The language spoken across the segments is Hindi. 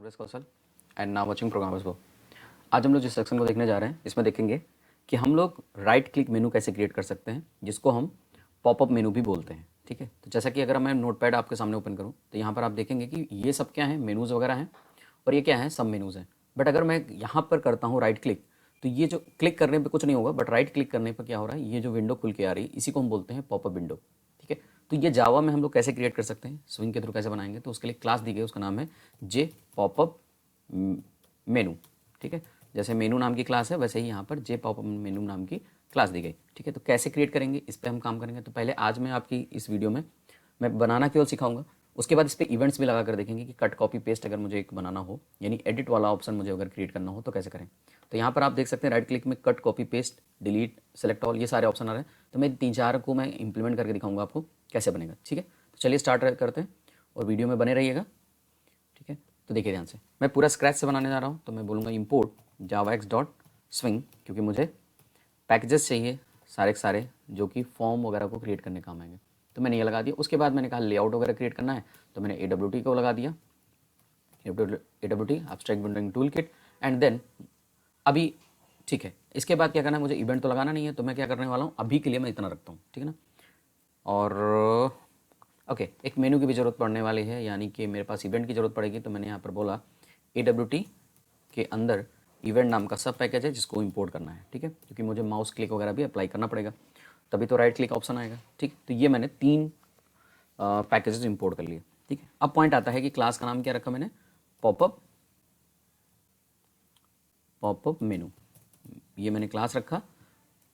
Service Kaushal and now watching programmers वो। आज हम लोग जिस सेक्शन को देखने जा रहे हैं इसमें देखेंगे कि हम लोग राइट क्लिक मेनू कैसे क्रिएट कर सकते हैं, जिसको हम पॉपअप मेनू भी बोलते हैं। ठीक है, तो जैसा कि अगर मैं नोटपैड आपके सामने ओपन करूं तो यहाँ पर आप देखेंगे कि ये सब क्या है, मेनूज़ वगैरह हैं और ये क्या है, सब मेनूज़ हैं। बट अगर मैं यहाँ पर करता हूँ राइट क्लिक, तो ये जो क्लिक करने पे कुछ नहीं होगा, बट राइट क्लिक करने पर क्या हो रहा है, ये जो विंडो खुल के आ रही है इसी को हम बोलते हैं पॉपअप विंडो। ठीक है, तो ये जावा में हम लोग कैसे क्रिएट कर सकते हैं, स्विंग के थ्रू कैसे बनाएंगे, तो उसके लिए क्लास दी गई, उसका नाम है जे पॉपअप मेनू। ठीक है, जैसे मेनू नाम की क्लास है वैसे ही यहाँ पर जे पॉपअप मेनू नाम की क्लास दी गई। ठीक है, तो कैसे क्रिएट करेंगे इस पर हम काम करेंगे। तो पहले आज मैं आपकी इस वीडियो में मैं बनाना केवल सिखाऊंगा, उसके बाद इस पर इवेंट्स भी लगा कर देखेंगे कि कट कॉपी पेस्ट अगर मुझे एक बनाना हो, यानी एडिट वाला ऑप्शन मुझे अगर क्रिएट करना हो तो कैसे करें। तो यहाँ पर आप देख सकते हैं राइट क्लिक में cut copy paste delete select all ये सारे ऑप्शन आ रहे हैं। तो मैं 3-4 को मैं इंप्लीमेंट करके दिखाऊंगा आपको कैसे बनेगा। ठीक है, तो चलिए स्टार्ट करते हैं और वीडियो में बने रहिएगा। ठीक है, तो देखिए ध्यान से, मैं पूरा स्क्रैच से बनाने जा रहा हूँ। तो मैं बोलूँगा इम्पोर्ट javax डॉट स्विंग, क्योंकि मुझे पैकेजेस चाहिए सारे के सारे जो कि फॉर्म वगैरह को क्रिएट करने काम आएंगे। तो मैंने ये लगा दिया। उसके बाद मैंने कहा लेआउट वगैरह क्रिएट करना है, तो मैंने AWT को लगा दिया, AWT abstract windowing toolkit. And then अभी ठीक है, इसके बाद क्या करना है, मुझे इवेंट तो लगाना नहीं है, तो मैं क्या करने वाला हूँ, अभी के लिए मैं इतना रखता हूँ। ठीक है ना, और ओके एक मेनू की भी ज़रूरत पड़ने वाली है, यानी कि मेरे पास इवेंट की ज़रूरत पड़ेगी। तो मैंने यहाँ पर बोला AWT के अंदर इवेंट नाम का सब पैकेज है जिसको इंपोर्ट करना है। ठीक है, क्योंकि मुझे माउस क्लिक वगैरह भी अप्लाई करना पड़ेगा, तभी तो राइट क्लिक ऑप्शन आएगा। ठीक, तो ये मैंने 3 पैकेजेस इंपोर्ट कर लिए। ठीक है, अब पॉइंट आता है कि क्लास का नाम क्या रखा मैंने, पॉपअप पॉपअप मेनू, ये मैंने क्लास रखा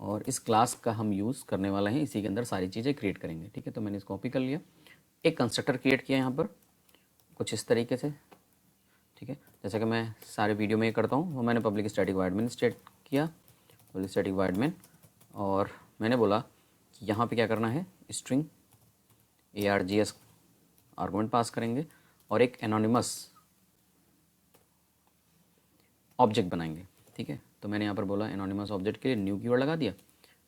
और इस क्लास का हम यूज़ करने वाले हैं, इसी के अंदर सारी चीज़ें क्रिएट करेंगे। ठीक है, तो मैंने इसको कॉपी कर लिया, एक कंस्ट्रक्टर क्रिएट किया यहाँ पर कुछ इस तरीके से। ठीक है, जैसा कि मैं सारे वीडियो में ये करता हूँ, वो मैंने public static void main state किया, पब्लिक स्टैटिक वॉइड मेन, और मैंने बोला कि यहाँ पे क्या करना है, स्ट्रिंग args आर्गुमेंट पास करेंगे और एक एनोनिमस ऑब्जेक्ट बनाएंगे। ठीक है, तो मैंने यहाँ पर बोला एनोनिमस ऑब्जेक्ट के लिए न्यू कीवर्ड लगा दिया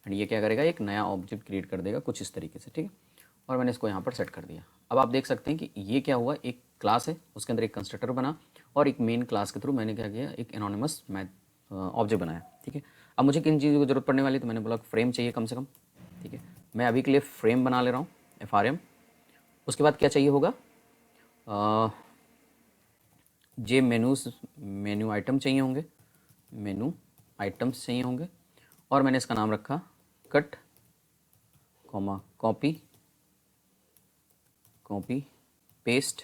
एंड ये क्या करेगा, एक नया ऑब्जेक्ट क्रिएट कर देगा कुछ इस तरीके से। ठीक है, और मैंने इसको यहाँ पर सेट कर दिया। अब आप देख सकते हैं कि ये क्या हुआ, एक क्लास है उसके अंदर एक कंस्ट्रक्टर बना और एक मेन क्लास के थ्रू मैंने क्या किया, एक एनोनिमस मैथ ऑब्जेक्ट बनाया। ठीक है, अब मुझे किन चीज़ों की जरूरत पड़ने वाली, तो मैंने बोला फ्रेम चाहिए कम से कम। ठीक है, मैं अभी के लिए फ्रेम बना ले रहा हूँ, FRM। उसके बाद क्या चाहिए होगा, जे मेन्यू आइटम चाहिए होंगे, मेनू आइटम्स चाहिए होंगे, और मैंने इसका नाम रखा cut comma copy copy paste,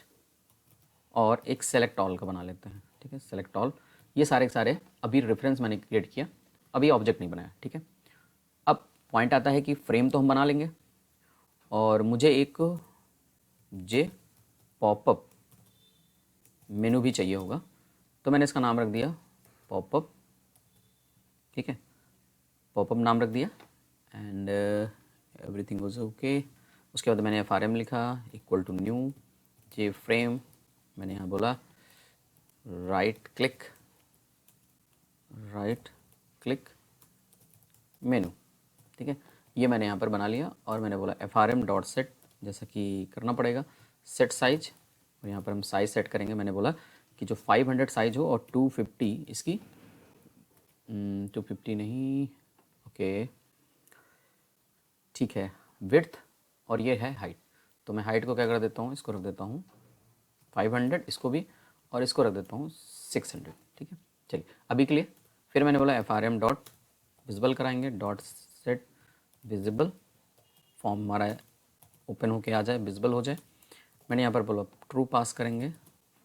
और एक सेलेक्ट ऑल का बना लेते हैं। ठीक है, सेलेक्ट ऑल, ये सारे के सारे अभी रेफरेंस मैंने क्रिएट किया, अभी ऑब्जेक्ट नहीं बनाया। ठीक है, अब पॉइंट आता है कि फ्रेम तो हम बना लेंगे और मुझे एक जे पॉपअप मेनू भी चाहिए होगा, तो मैंने इसका नाम रख दिया पॉपअप। ठीक है, पॉपअप नाम रख दिया एंड एवरीथिंग वाज ओके। उसके बाद मैंने FRM लिखा equal to new J frame, मैंने यहाँ बोला राइट क्लिक मेनू। ठीक है, ये मैंने यहाँ पर बना लिया और मैंने बोला FRM डॉट सेट, जैसा कि करना पड़ेगा सेट साइज, और यहाँ पर हम साइज सेट करेंगे। मैंने बोला कि जो 500 साइज हो और 250 इसकी 250 नहीं, ओके ठीक है, विड्थ, और ये है हाइट। तो मैं हाइट को क्या कर देता हूँ, इसको रख देता हूँ 500, इसको भी, और इसको रख देता हूँ 600। ठीक है, चलिए अभी के लिए फिर मैंने बोला FRM डॉट विजिबल कराएंगे, डॉट सेट विजिबल, फॉर्म हमारा ओपन होके आ जाए, विजिबल हो जाए। मैंने यहाँ पर बोला ट्रू पास करेंगे,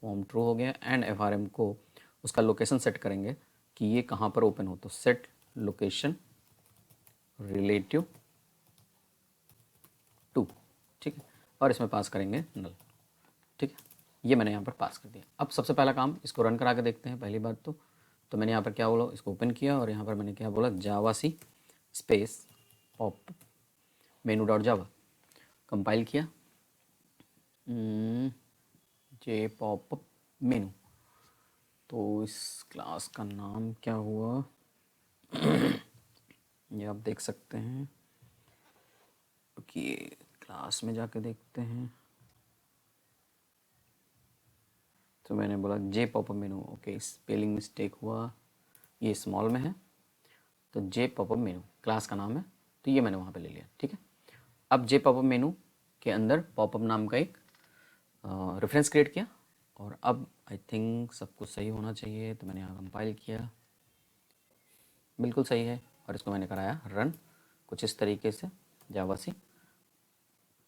फॉर्म ट्रू हो गया, एंड FRM को उसका लोकेशन सेट करेंगे कि ये कहाँ पर ओपन हो, तो सेट लोकेशन रिलेटिव टू। ठीक है, और इसमें पास करेंगे नल। ठीक है, ये मैंने यहाँ पर पास कर दिया। अब सबसे पहला काम इसको रन करा के देखते हैं। पहली बात तो मैंने यहाँ पर क्या बोला, इसको ओपन किया और यहाँ पर मैंने क्या बोला, javac space pop menu dot java, compile किया जे पॉपअप मेनू। तो इस क्लास का नाम क्या हुआ ये आप देख सकते हैं, क्योंकि क्लास में जाके देखते हैं। तो मैंने बोला J popup menu, okay spelling mistake हुआ, ये स्मॉल में है, तो जे पॉपअप मेनू क्लास का नाम है, तो ये मैंने वहाँ पे ले लिया। ठीक है, अब जे पॉपअप मेनू के अंदर पॉपअप नाम का एक रेफरेंस क्रिएट किया, और अब आई थिंक सब कुछ सही होना चाहिए, तो मैंने यहाँ कंपाइल किया, बिल्कुल सही है, और इसको मैंने कराया रन कुछ इस तरीके से जावा सी।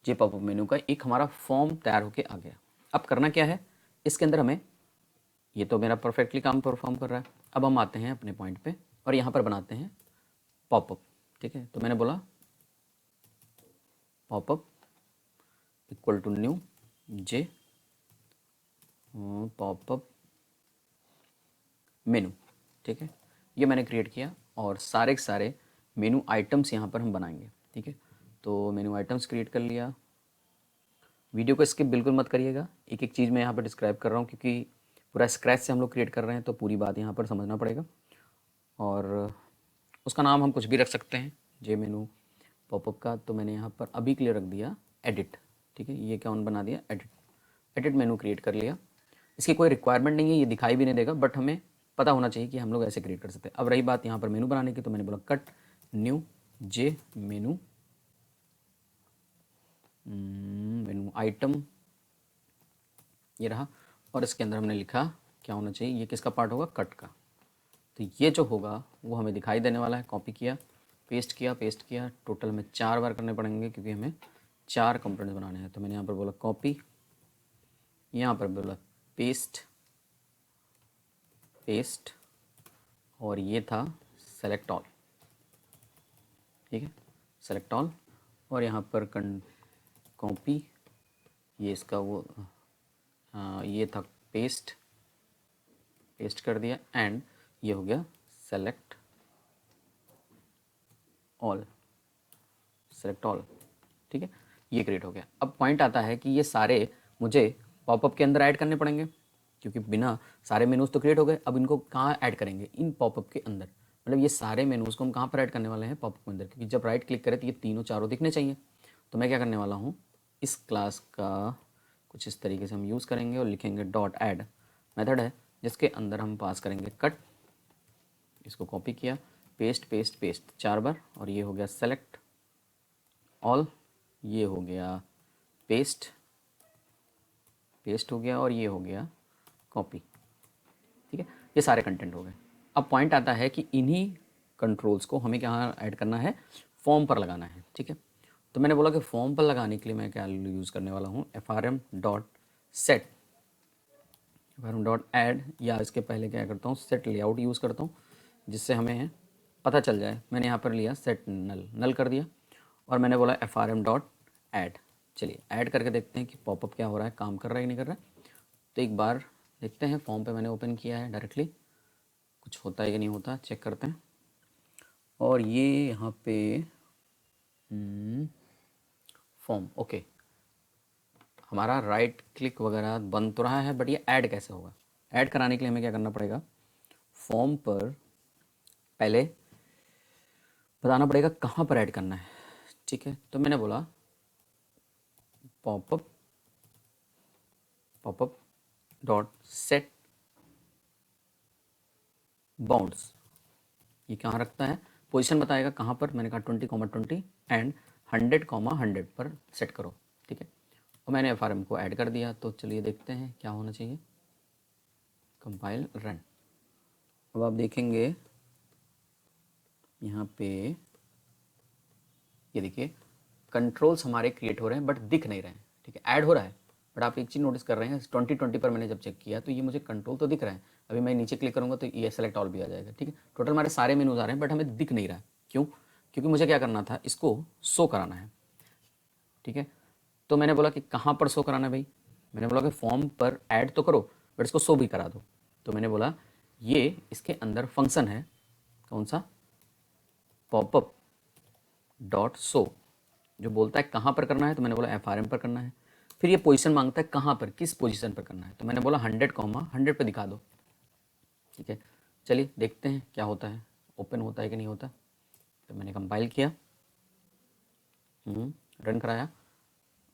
जे पॉपअप मेनू का एक हमारा फॉर्म तैयार होके आ गया। अब करना क्या है, इसके अंदर हमें, ये तो मेरा परफेक्टली काम परफॉर्म कर रहा है, अब हम आते हैं अपने पॉइंट पे और यहाँ पर बनाते हैं पॉपअप। ठीक है, तो मैंने बोला popup equal to new J popup menu. ठीक है, ये मैंने क्रिएट किया और सारे के सारे मेनू आइटम्स यहाँ पर हम बनाएंगे। ठीक है, तो मेनू आइटम्स क्रिएट कर लिया। वीडियो को स्किप बिल्कुल मत करिएगा, एक एक चीज़ मैं यहाँ पर डिस्क्राइब कर रहा हूँ, क्योंकि पूरा स्क्रैच से हम लोग क्रिएट कर रहे हैं, तो पूरी बात यहाँ पर समझना पड़ेगा। और उसका नाम हम कुछ भी रख सकते हैं जे मेनू पॉपअप का, तो मैंने यहाँ पर अभी के लिए रख दिया एडिट। ठीक है, ये क्या ऑन बना दिया, एडिट। एडिट मेनू क्रिएट कर लिया। इसकी कोई रिक्वायरमेंट नहीं है, ये दिखाई भी नहीं देगा, बट हमें पता होना चाहिए कि हम लोग ऐसे क्रिएट कर सकते हैं। अब रही बात यहाँ पर मेनू बनाने की, तो मैंने बोला कट न्यू जे मेनू, मेनू आइटम ये रहा, और इसके अंदर हमने लिखा क्या होना चाहिए, ये किसका पार्ट होगा, कट का। तो ये जो होगा वो हमें दिखाई देने वाला है। कॉपी किया, पेस्ट किया, पेस्ट किया, टोटल में 4 बार करने पड़ेंगे, क्योंकि हमें 4 कंपोनेंट्स बनाने हैं। तो मैंने यहाँ पर बोला कॉपी, यहाँ पर बोला पेस्ट, पेस्ट, और ये था सेलेक्ट ऑल। ठीक है, सेलेक्ट ऑल, और यहाँ पर कॉपी, ये इसका वो ये था पेस्ट, पेस्ट कर दिया, एंड ये हो गया सेलेक्ट ऑल, सेलेक्ट ऑल। ठीक है, ये क्रिएट हो गया। अब पॉइंट आता है कि ये सारे मुझे पॉपअप के अंदर ऐड करने पड़ेंगे, क्योंकि बिना सारे मेनूज तो क्रिएट हो गए, अब इनको कहाँ ऐड करेंगे, इन पॉपअप के अंदर। मतलब ये सारे मेनूज को हम कहाँ पर ऐड करने वाले हैं, पॉपअप के अंदर, क्योंकि जब राइट क्लिक करें तो ये तीनों चारों दिखने चाहिए। तो मैं क्या करने वाला हूँ, इस क्लास का कुछ इस तरीके से हम यूज़ करेंगे और लिखेंगे डॉट ऐड मेथड है, जिसके अंदर हम पास करेंगे कट। इसको कॉपी किया, पेस्ट पेस्ट पेस्ट 4 बार, और ये हो गया सेलेक्ट ऑल, ये हो गया पेस्ट, पेस्ट हो गया, और ये हो गया कॉपी। ठीक है, ये सारे कंटेंट हो गए। अब पॉइंट आता है कि इन्हीं कंट्रोल्स को हमें कहाँ ऐड करना है, फॉर्म पर लगाना है। ठीक है, तो मैंने बोला कि फॉर्म पर लगाने के लिए मैं क्या यूज़ करने वाला हूँ, frm dot set, frm dot add, या इसके पहले क्या करता हूँ, सेट लेआउट यूज़ करता हूँ, जिससे हमें पता चल जाए। मैंने यहाँ पर लिया सेट नल, नल कर दिया, और मैंने बोला frm डॉट ऐड। चलिए ऐड करके देखते हैं कि पॉपअप क्या हो रहा है, काम कर रहा है कि नहीं कर रहा है। तो एक बार देखते हैं, फॉर्म पे मैंने ओपन किया है डायरेक्टली, कुछ होता है कि नहीं होता, चेक करते हैं। और ये यहाँ पे फॉर्म, ओके, हमारा राइट क्लिक वगैरह बन तो रहा है, बट ये ऐड कैसे होगा। ऐड कराने के लिए हमें क्या करना पड़ेगा, फॉर्म पर पहले बताना पड़ेगा कहाँ पर ऐड करना है। ठीक है, तो मैंने बोला popup, popup dot set bounds, ये कहाँ रखता है, पोजीशन बताएगा कहाँ पर। मैंने कहा 20,20 एंड 100,100 पर सेट करो। ठीक है, और मैंने frm को ऐड कर दिया। तो चलिए देखते हैं क्या होना चाहिए, कंपाइल रन। अब आप देखेंगे यहाँ पे, ये देखिए कंट्रोल्स हमारे क्रिएट हो रहे हैं, बट दिख नहीं रहे हैं। ठीक है, ऐड हो रहा है, बट आप एक चीज़ नोटिस कर रहे हैं, 2020 पर मैंने जब चेक किया तो ये मुझे कंट्रोल तो दिख रहा है। अभी मैं नीचे क्लिक करूँगा तो ये सेलेक्ट ऑल भी आ जाएगा। ठीक है, टोटल हमारे सारे मेनूज आ रहे हैं, बट हमें दिख नहीं रहा है। क्यों, क्योंकि मुझे क्या करना था, इसको शो कराना है। ठीक है, तो मैंने बोला कि कहाँ पर शो कराना है भाई, मैंने बोला कि फॉर्म पर ऐड तो करो, बट इसको शो भी करा दो। तो मैंने बोला ये इसके अंदर फंक्शन है, कौन सा, पॉपअप डॉट शो, जो बोलता है कहाँ पर करना है। तो मैंने बोला frm पर करना है। फिर ये पोजीशन मांगता है कहाँ पर, किस पोजीशन पर करना है। तो मैंने बोला 100,100 पर दिखा दो। ठीक है, चलिए देखते हैं क्या होता है, ओपन होता है कि नहीं होता। तो मैंने कंपाइल किया, रन कराया,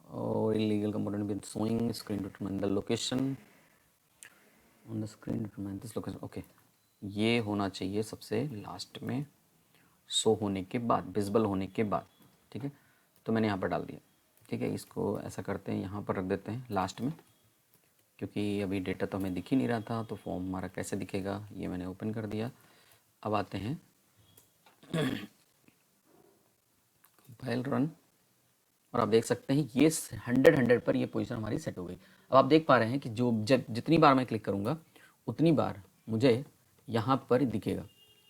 और illegal component with showing screen determine the location, on the screen determine this location, okay. ये होना चाहिए सबसे लास्ट में, शो होने के बाद, विजिबल होने के बाद, ठीक है। तो मैंने यहाँ पर डाल दिया, ठीक है। इसको ऐसा करते हैं, यहाँ पर रख देते हैं लास्ट में, क्योंकि अभी डेटा तो हमें दिख ही नहीं रहा था, तो फॉर्म हमारा कैसे दिखेगा, ये मैंने ओपन कर दिया। अब आते हैं कंपाइल रन, और आप देख सकते हैं ये 100 पर ये पोजीशन हमारी सेट हो गई। अब आप देख पा रहे हैं कि जो जब जितनी बार मैं क्लिक करूँगा उतनी बार मुझे यहाँ पर दिखेगा,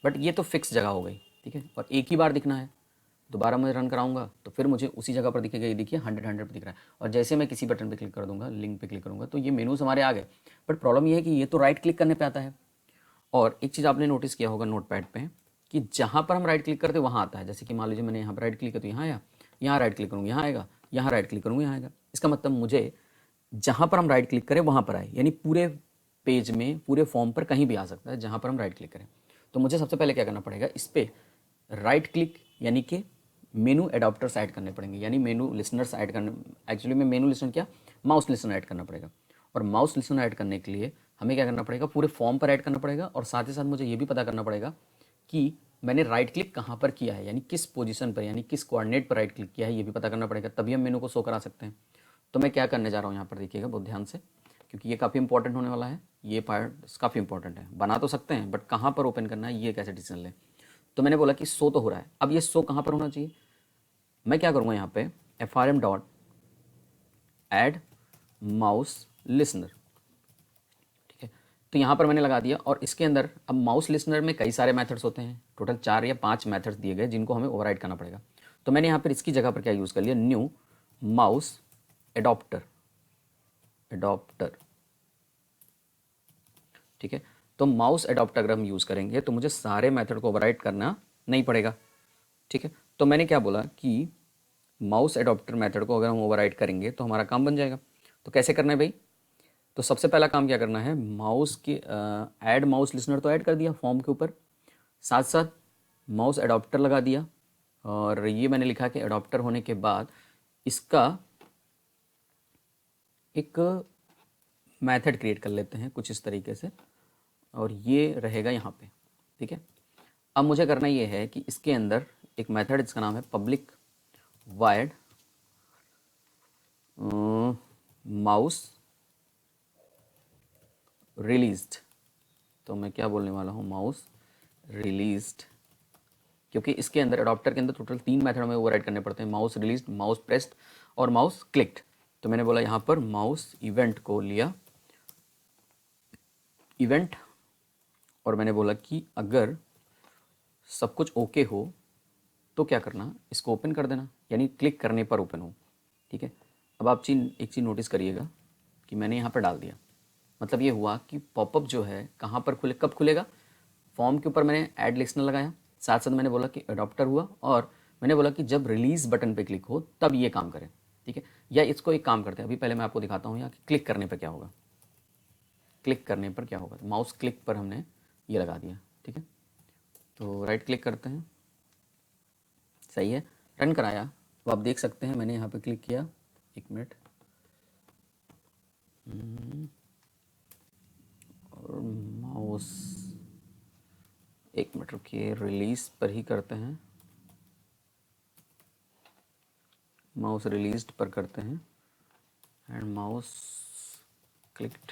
बट ये तो फिक्स जगह हो गई, ठीक है। और एक ही बार दिखना है, दोबारा मैं रन कराऊंगा तो फिर मुझे उसी जगह पर दिखेगा। ये देखिए 100 पर दिख रहा है, और जैसे मैं किसी बटन पर क्लिक कर दूंगा, लिंक पे क्लिक करूँगा, तो ये मेनूज हमारे आ गए। बट प्रॉब्लम ये है कि ये तो राइट क्लिक करने पे आता है। और एक चीज़ आपने नोटिस किया होगा नोटपैड पे कि जहाँ पर हम राइट क्लिक करते हैं वहाँ आता है। जैसे कि मान लीजिए मैंने यहाँ पर राइट क्लिक किया तो यहाँ आया, यहाँ राइट क्लिक करूँगा यहाँ आएगा, यहाँ राइट क्लिक करूँगा यहाँ आएगा। इसका मतलब मुझे जहाँ पर हम राइट क्लिक करें वहाँ पर आए, यानी पूरे पेज में, पूरे फॉर्म पर कहीं भी आ सकता है जहाँ पर हम राइट क्लिक करें। तो मुझे सबसे पहले क्या करना पड़ेगा, इस पर राइट क्लिक यानी कि मेनू एडाप्टर्स ऐड करने पड़ेंगे, यानी मेनू लिसनर्स ऐड करने, एक्चुअली में मेनू लिसनर क्या, माउस लिसनर ऐड करना पड़ेगा। और माउस लिसनर ऐड करने के लिए हमें क्या करना पड़ेगा, पूरे फॉर्म पर ऐड करना पड़ेगा, और साथ ही साथ मुझे ये भी पता करना पड़ेगा कि मैंने राइट क्लिक कहाँ पर किया है, यानी किस पोजीशन पर, यानी किस कोऑर्डिनेट पर राइट क्लिक किया है, ये भी पता करना पड़ेगा, तभी हम मेनू को शो करा सकते हैं। तो मैं क्या करने जा रहा हूँ यहाँ पर, देखिएगा बहुत ध्यान से, क्योंकि ये काफ़ी इंपॉर्टेंट होने वाला है। ये पार्ट काफ़ी इंपॉर्टेंट है, बना तो सकते हैं बट कहाँ पर ओपन करना है ये कैसे डिसीजन लें। तो मैंने बोला कि शो तो हो रहा है, अब ये शो कहाँ पर होना चाहिए। मैं क्या करूँगा यहाँ पे FRM dot add mouse listener, ठीक है। तो यहाँ पर मैंने लगा दिया, और इसके अंदर अब माउस लिसनर में कई सारे मेथड्स होते हैं, टोटल 4 या 5 मेथड्स दिए गए जिनको हमें ओवरराइड करना पड़ेगा। तो मैंने यहाँ पर इसकी जगह पर क्या यूज़ कर लिया, न्यू माउस एडॉप्टर, एडॉप्टर, ठीक है। तो माउस एडॉप्टर अगर हम यूज़ करेंगे तो मुझे सारे मेथड को ओवरराइड करना नहीं पड़ेगा, ठीक है। तो मैंने क्या बोला कि माउस एडॉप्टर मेथड को अगर हम ओवरराइड करेंगे तो हमारा काम बन जाएगा। तो कैसे करना है भाई, तो सबसे पहला काम क्या करना है, माउस के ऐड माउस लिसनर तो ऐड कर दिया फॉर्म के ऊपर, साथ साथ माउस एडॉप्टर लगा दिया, और ये मैंने लिखा कि एडॉप्टर होने के बाद इसका एक मेथड क्रिएट कर लेते हैं कुछ इस तरीके से, और ये रहेगा यहाँ पे, ठीक है। अब मुझे करना ये है कि इसके अंदर एक मेथड जिसका नाम है पब्लिक वायर्ड माउस रिलीज्ड। तो मैं क्या बोलने वाला हूँ, माउस रिलीज्ड, क्योंकि इसके अंदर अडॉप्टर के अंदर टोटल 3 मेथड हमें ओवरराइड करने पड़ते हैं, माउस रिलीज्ड, माउस प्रेस्ड और माउस क्लिक्ड। तो मैंने बोला यहाँ पर माउस इवेंट को लिया इवेंट, और मैंने बोला कि अगर सब कुछ ओके हो तो क्या करना, इसको ओपन कर देना, यानी क्लिक करने पर ओपन हो, ठीक है। अब आप एक चीज़ नोटिस करिएगा कि मैंने यहाँ पर डाल दिया, मतलब ये हुआ कि पॉपअप जो है कहाँ पर खुले, कब खुलेगा, फॉर्म के ऊपर मैंने ऐड लिसनर लगाया, साथ साथ मैंने बोला कि अडॉप्टर हुआ, और मैंने बोला कि जब रिलीज़ बटन पे क्लिक हो तब ये काम करें, ठीक है। या इसको एक काम करते हैं, अभी पहले मैं आपको दिखाता हूँ यहाँ कि क्लिक करने पर क्या होगा, क्लिक करने पर क्या होगा। तो माउस क्लिक पर हमने ये लगा दिया, ठीक है। तो राइट क्लिक करते हैं, सही है, रन कराया, तो आप देख सकते हैं मैंने यहाँ पे क्लिक किया, एक मिनट, और माउस, एक मिनट रुकिए, रिलीज पर ही करते हैं, माउस रिलीज्ड पर करते हैं, एंड माउस क्लिक्ड,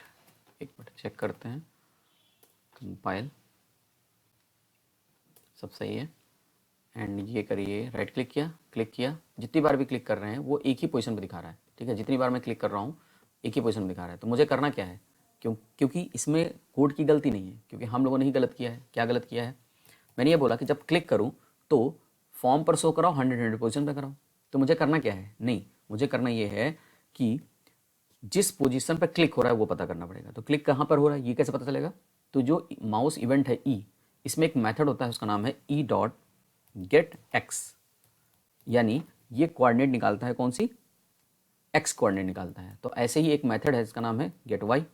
एक मिनट चेक करते हैं, कंपाइल, सब सही है। एंड ये करिए, राइट क्लिक किया, क्लिक किया, जितनी बार भी क्लिक कर रहे हैं वो एक ही पोजीशन पर दिखा रहा है, ठीक है। जितनी बार मैं क्लिक कर रहा हूँ एक ही पोजीशन में दिखा रहा है। तो मुझे करना क्या है, क्योंकि इसमें कोड की गलती नहीं है, क्योंकि हम लोगों ने ही गलत किया है। क्या गलत किया है, मैंने ये बोला कि जब क्लिक करूँ तो फॉर्म पर शो कराओ, 100 पोजीशन पर कराओ। तो मुझे करना क्या है, नहीं, मुझे करना ये है कि जिस पोजीशन पर क्लिक हो रहा है वो पता करना पड़ेगा। तो क्लिक कहाँ पर हो रहा है ये कैसे पता चलेगा, तो जो माउस इवेंट है ई, इसमें एक मेथड होता है, उसका नाम है ई डॉट गेट एक्स, यानी ये कोऑर्डिनेट निकालता है, कौन सी, एक्स कोऑर्डिनेट निकालता है। तो ऐसे ही एक मेथड है जिसका नाम है गेट वाई।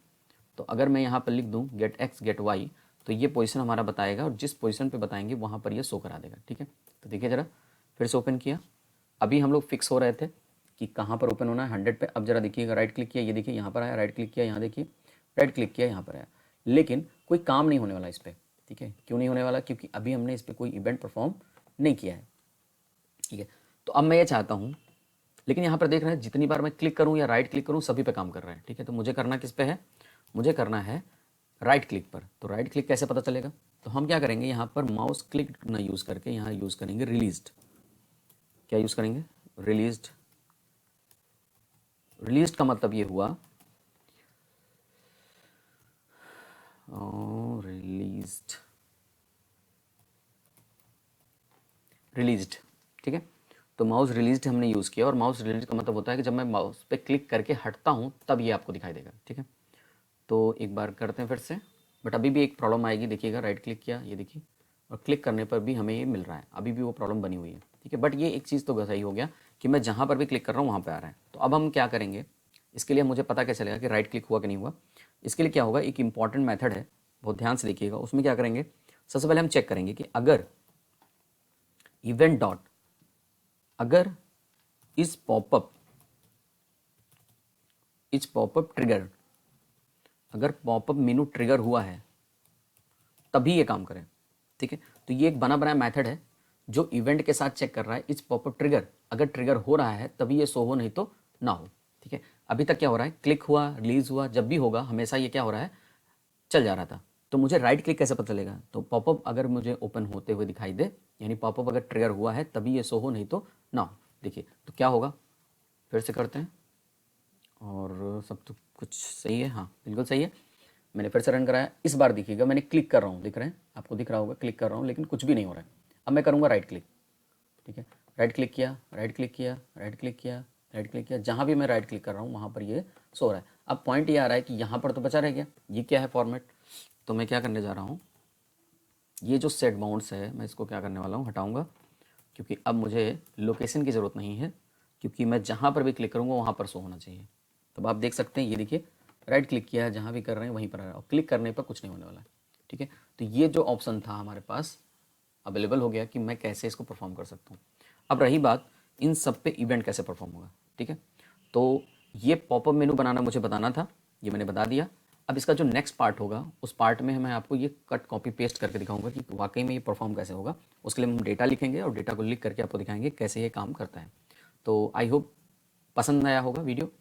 तो अगर मैं यहाँ पर लिख दूँ गेट एक्स गेट वाई, तो ये पोजीशन हमारा बताएगा, और जिस पोजीशन पे बताएंगे वहाँ पर ये शो करा देगा, ठीक है। तो देखिए ज़रा, फिर से ओपन किया, अभी हम लोग फिक्स हो रहे थे कि कहाँ पर ओपन होना है, 100 पे। अब जरा देखिएगा, राइट क्लिक किया, ये देखिए यहाँ पर आया, राइट क्लिक किया, यहाँ देखिए, राइट क्लिक किया, यहाँ पर आया। लेकिन कोई काम नहीं होने वाला इस पर, ठीक है। क्यों नहीं होने वाला? क्योंकि अभी हमने इस पर कोई इवेंट परफॉर्म नहीं किया है, ठीक है। तो अब मैं ये चाहता हूँ, लेकिन यहाँ पर देख रहे हैं जितनी बार मैं क्लिक करूँ या राइट क्लिक करूँ सभी पे काम कर रहा है, ठीक है। तो मुझे करना किस पे है? मुझे करना है राइट क्लिक पर। तो राइट क्लिक कैसे पता चलेगा? तो हम क्या करेंगे, यहाँ पर माउस क्लिक ना यूज़ करके यहाँ यूज़ करेंगे रिलीज्ड। क्या यूज़ करेंगे? रिलीज्ड। रिलीज्ड का मतलब ये हुआ रिलीज्ड, रिलीज्ड, ठीक है। तो माउस रिलीज्ड हमने यूज़ किया, और माउस रिलीज्ड का मतलब होता है कि जब मैं माउस पे क्लिक करके हटता हूँ तब ये आपको दिखाई देगा, ठीक है। तो एक बार करते हैं फिर से, बट अभी भी एक प्रॉब्लम आएगी, देखिएगा राइट क्लिक किया, ये देखिए, और क्लिक करने पर भी हमें ये मिल रहा है, अभी भी वो प्रॉब्लम बनी हुई है, ठीक है। बट ये एक चीज़ तो सही हो गया कि मैं जहाँ पर भी क्लिक कर रहा हूँ वहाँ पर आ रहा है। तो अब हम क्या करेंगे, इसके लिए मुझे पता कैसे चलेगा कि राइट क्लिक हुआ कि नहीं हुआ? इसके लिए क्या होगा, एक इंपॉर्टेंट मेथड है, बहुत ध्यान से देखिएगा। उसमें क्या करेंगे, सबसे पहले हम चेक करेंगे कि अगर इवेंट डॉट, अगर इस पॉपअप ट्रिगर, अगर पॉपअप मेनू ट्रिगर हुआ है तभी ये काम करें, ठीक है। तो ये एक बना बनाया मेथड है जो इवेंट के साथ चेक कर रहा है इस पॉपअप ट्रिगर, अगर ट्रिगर हो रहा है तभी ये शो हो, नहीं तो ना हो, ठीक है। अभी तक क्या हो रहा है, क्लिक हुआ, रिलीज हुआ, जब भी होगा हमेशा ये क्या हो रहा है, चल जा रहा था। तो मुझे राइट क्लिक कैसे पता चलेगा? तो पॉपअप अगर मुझे ओपन होते हुए दिखाई दे, यानी पॉपअप अगर ट्रिगर हुआ है तभी ये शो हो, नहीं तो ना हो। देखिए तो क्या होगा, फिर से करते हैं, और सब तो कुछ सही है, हाँ बिल्कुल सही है। मैंने फिर से रन कराया, इस बार देखिएगा मैंने क्लिक कर रहा हूँ, दिख रहे हैं आपको, दिख रहा होगा क्लिक कर रहा हूँ, लेकिन कुछ भी नहीं हो रहा है। अब मैं करूँगा राइट क्लिक, ठीक है। राइट क्लिक किया, राइट क्लिक किया, राइट क्लिक किया, राइट क्लिक किया, जहाँ भी मैं राइट क्लिक कर रहा हूँ वहाँ पर ये शो हो रहा है। अब पॉइंट ये आ रहा है कि यहाँ पर तो बचा रह गया, ये क्या है फॉर्मेट। तो मैं क्या करने जा रहा हूँ, ये जो सेट बाउंड्स है मैं इसको क्या करने वाला हूँ, हटाऊँगा, क्योंकि अब मुझे लोकेशन की ज़रूरत नहीं है, क्योंकि मैं जहाँ पर भी क्लिक करूँगा वहाँ पर शो होना चाहिए। तो आप देख सकते हैं, ये देखिए राइट क्लिक किया है, जहाँ भी कर रहे हैं वहीं पर आ रहा है, और क्लिक करने पर कुछ नहीं होने वाला है, ठीक है। तो ये जो ऑप्शन था हमारे पास अवेलेबल हो गया कि मैं कैसे इसको परफॉर्म कर सकता हूँ। अब रही बात इन सब पे इवेंट कैसे परफॉर्म होगा, ठीक है। तो ये पॉपअप मेनू बनाना मुझे बताना था, ये मैंने बता दिया। अब इसका जो नेक्स्ट पार्ट होगा उस पार्ट में मैं आपको ये कट कॉपी पेस्ट करके दिखाऊंगा कि वाकई में ये परफॉर्म कैसे होगा। उसके लिए हम डेटा लिखेंगे और डेटा को लिख करके आपको दिखाएंगे कैसे ये काम करता है। तो आई होप पसंद आया होगा वीडियो।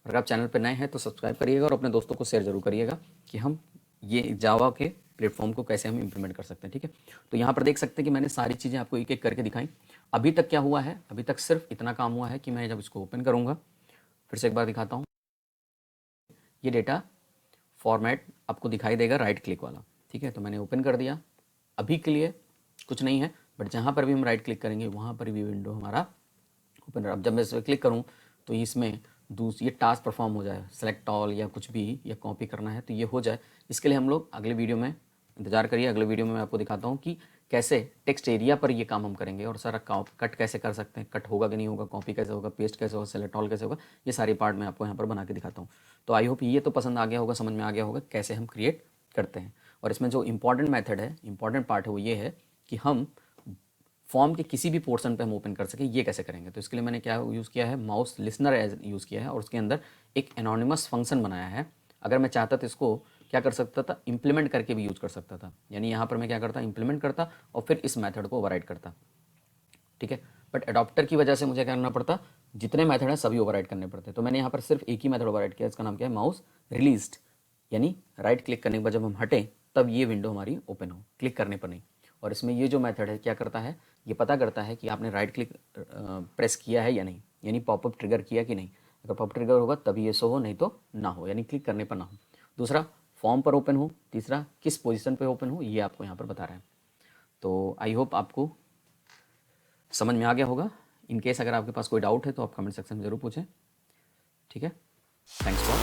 अगर आप चैनल पर नए हैं तो सब्सक्राइब करिएगा और अपने दोस्तों को शेयर जरूर करिएगा कि हम ये जावा के प्लेटफॉर्म को कैसे हम इम्प्लीमेंट कर सकते हैं, ठीक है। तो यहाँ पर देख सकते हैं कि मैंने सारी चीज़ें आपको एक एक करके दिखाई। अभी तक क्या हुआ है, अभी तक सिर्फ इतना काम हुआ है कि मैं जब इसको ओपन करूँगा, फिर से एक बार दिखाता हूँ, ये डेटा फॉर्मेट आपको दिखाई देगा राइट क्लिक वाला, ठीक है। तो मैंने ओपन कर दिया, अभी के लिए कुछ नहीं है, बट जहाँ पर भी हम राइट क्लिक करेंगे वहाँ पर भी विंडो हमारा ओपन रहा। अब जब मैं इस पर क्लिक करूँ तो इसमें ये टास्क परफॉर्म हो जाए, सेलेक्ट ऑल या कुछ भी या कॉपी करना है तो ये हो जाए। इसके लिए हम लोग अगले वीडियो में इंतजार करिए, अगले वीडियो में मैं आपको दिखाता हूँ कि कैसे टेक्स्ट एरिया पर ये काम हम करेंगे, और सारा कट कैसे कर सकते हैं, कट होगा कि नहीं होगा, कॉपी कैसे होगा, पेस्ट कैसे होगा, सेलेक्ट ऑल कैसे होगा, ये सारी पार्ट मैं आपको यहाँ पर बना के दिखाता हूँ। तो आई होप ये तो पसंद आ गया होगा, समझ में आ गया होगा कैसे हम क्रिएट करते हैं। और इसमें जो इंपॉर्टेंट मेथड है, इंपॉर्टेंट पार्ट है वो ये है कि हम फॉर्म के किसी भी पोर्शन पे हम ओपन कर सकें, ये कैसे करेंगे। तो इसके लिए मैंने क्या यूज़ किया है, माउस लिसनर एज यूज़ किया है, और उसके अंदर एक एनोनिमस फंक्शन बनाया है। अगर मैं चाहता तो इसको क्या कर सकता था, इम्प्लीमेंट करके भी यूज़ कर सकता था। यानी यहाँ पर मैं क्या करता, इम्प्लीमेंट करता और फिर इस मेथड को ओवरराइड करता, ठीक है। बट अडॉप्टर की वजह से मुझे क्या करना पड़ता, जितने मेथड हैं सभी ओवरराइड करने पड़ते। तो मैंने यहाँ पर सिर्फ एक ही मेथड ओवरराइड किया, इसका नाम क्या है, माउस रिलीज्ड। यानी राइट क्लिक करने के बाद जब हम हटें तब ये विंडो हमारी ओपन हो, क्लिक करने पर नहीं। और इसमें ये जो मेथड है क्या करता है, ये पता करता है कि आपने राइट क्लिक प्रेस किया है या नहीं, यानी पॉपअप ट्रिगर किया कि नहीं। अगर पॉपअप ट्रिगर होगा तभी ये शो हो, नहीं तो ना हो, यानी क्लिक करने पर ना हो। दूसरा फॉर्म पर ओपन हो, तीसरा किस पोजीशन पे ओपन हो, ये आपको यहाँ पर बता रहे हैं। तो आई होप आपको समझ में आ गया होगा। इन केस अगर आपके पास कोई डाउट है तो आप कमेंट सेक्शन में ज़रूर पूछें, ठीक है। Thanks for